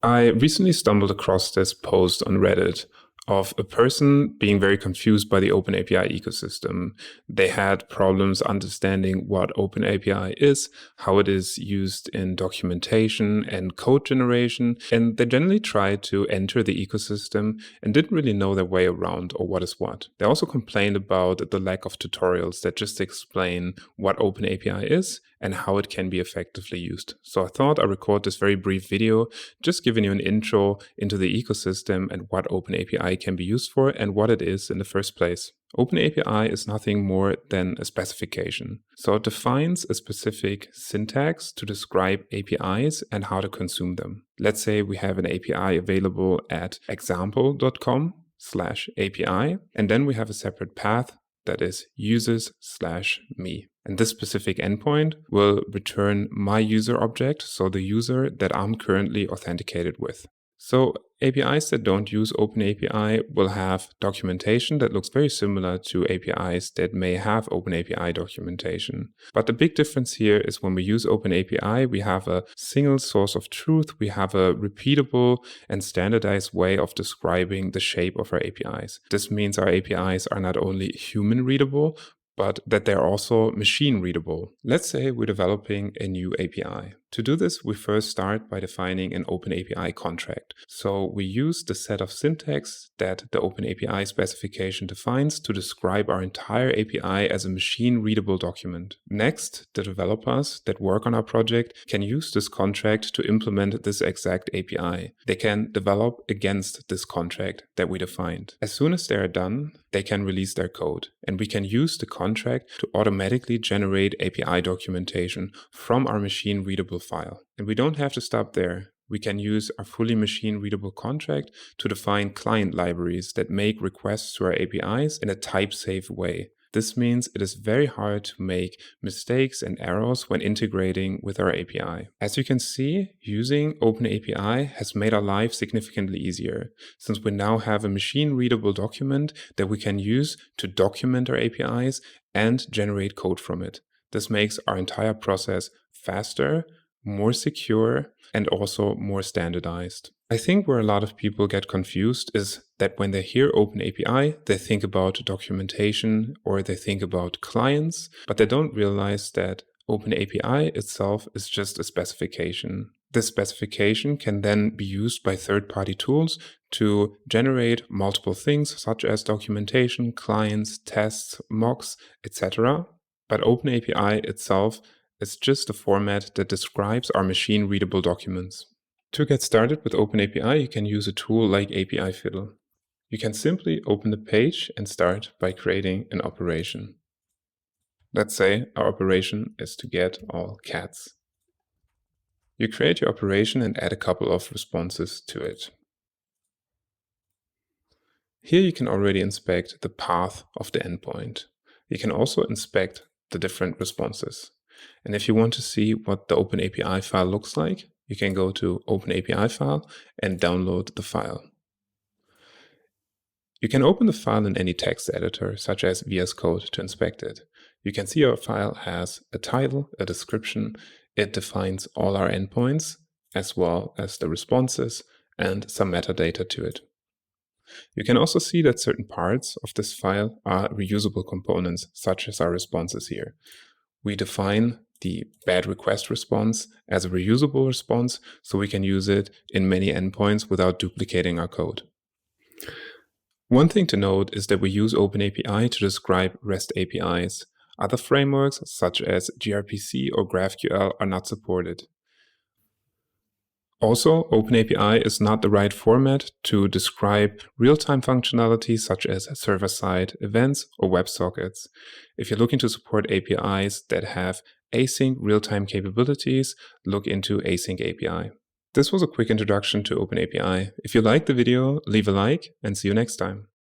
I recently stumbled across this post on Reddit of a person being very confused by the OpenAPI ecosystem. They had problems understanding what OpenAPI is, how it is used in documentation and code generation, and they generally tried to enter the ecosystem and didn't really know their way around or what is what. They also complained about the lack of tutorials that just explain what OpenAPI is and how it can be effectively used. So I thought I'd record this very brief video, just giving you an intro into the ecosystem and what OpenAPI can be used for and what it is in the first place. OpenAPI is nothing more than a specification. So it defines a specific syntax to describe APIs and how to consume them. Let's say we have an API available at example.com/API, and then we have a separate path that is users/me. And this specific endpoint will return my user object, so the user that I'm currently authenticated with. So APIs that don't use OpenAPI will have documentation that looks very similar to APIs that may have OpenAPI documentation. But the big difference here is when we use OpenAPI, we have a single source of truth. We have a repeatable and standardized way of describing the shape of our APIs. This means our APIs are not only human readable, but that they're also machine readable. Let's say we're developing a new API. To do this, we first start by defining an OpenAPI contract. So we use the set of syntax that the OpenAPI specification defines to describe our entire API as a machine-readable document. Next, the developers that work on our project can use this contract to implement this exact API. They can develop against this contract that we defined. As soon as they are done, they can release their code, and we can use the contract to automatically generate API documentation from our machine-readable file. And we don't have to stop there. We can use our fully machine-readable contract to define client libraries that make requests to our APIs in a type-safe way. This means it is very hard to make mistakes and errors when integrating with our API. As you can see, using OpenAPI has made our life significantly easier, since we now have a machine-readable document that we can use to document our APIs and generate code from it. This makes our entire process faster, more secure, and also more standardized. I think where a lot of people get confused is that when they hear OpenAPI, they think about documentation or they think about clients, but they don't realize that OpenAPI itself is just a specification. This specification can then be used by third-party tools to generate multiple things such as documentation, clients, tests, mocks, etc. But OpenAPI itself is just a format that describes our machine-readable documents. To get started with OpenAPI, you can use a tool like API Fiddle. You can simply open the page and start by creating an operation. Let's say our operation is to get all cats. You create your operation and add a couple of responses to it. Here you can already inspect the path of the endpoint. You can also inspect the different responses. And if you want to see what the OpenAPI file looks like, you can go to OpenAPI file and download the file. You can open the file in any text editor, such as VS Code, to inspect it. You can see our file has a title, a description. It defines all our endpoints, as well as the responses and some metadata to it. You can also see that certain parts of this file are reusable components, such as our responses here. We define the bad request response as a reusable response, so we can use it in many endpoints without duplicating our code. One thing to note is that we use OpenAPI to describe REST APIs. Other frameworks, such as gRPC or GraphQL, are not supported. Also, OpenAPI is not the right format to describe real-time functionality such as server-side events or WebSockets. If you're looking to support APIs that have async real-time capabilities, look into Async API. This was a quick introduction to OpenAPI. If you liked the video, leave a like and see you next time.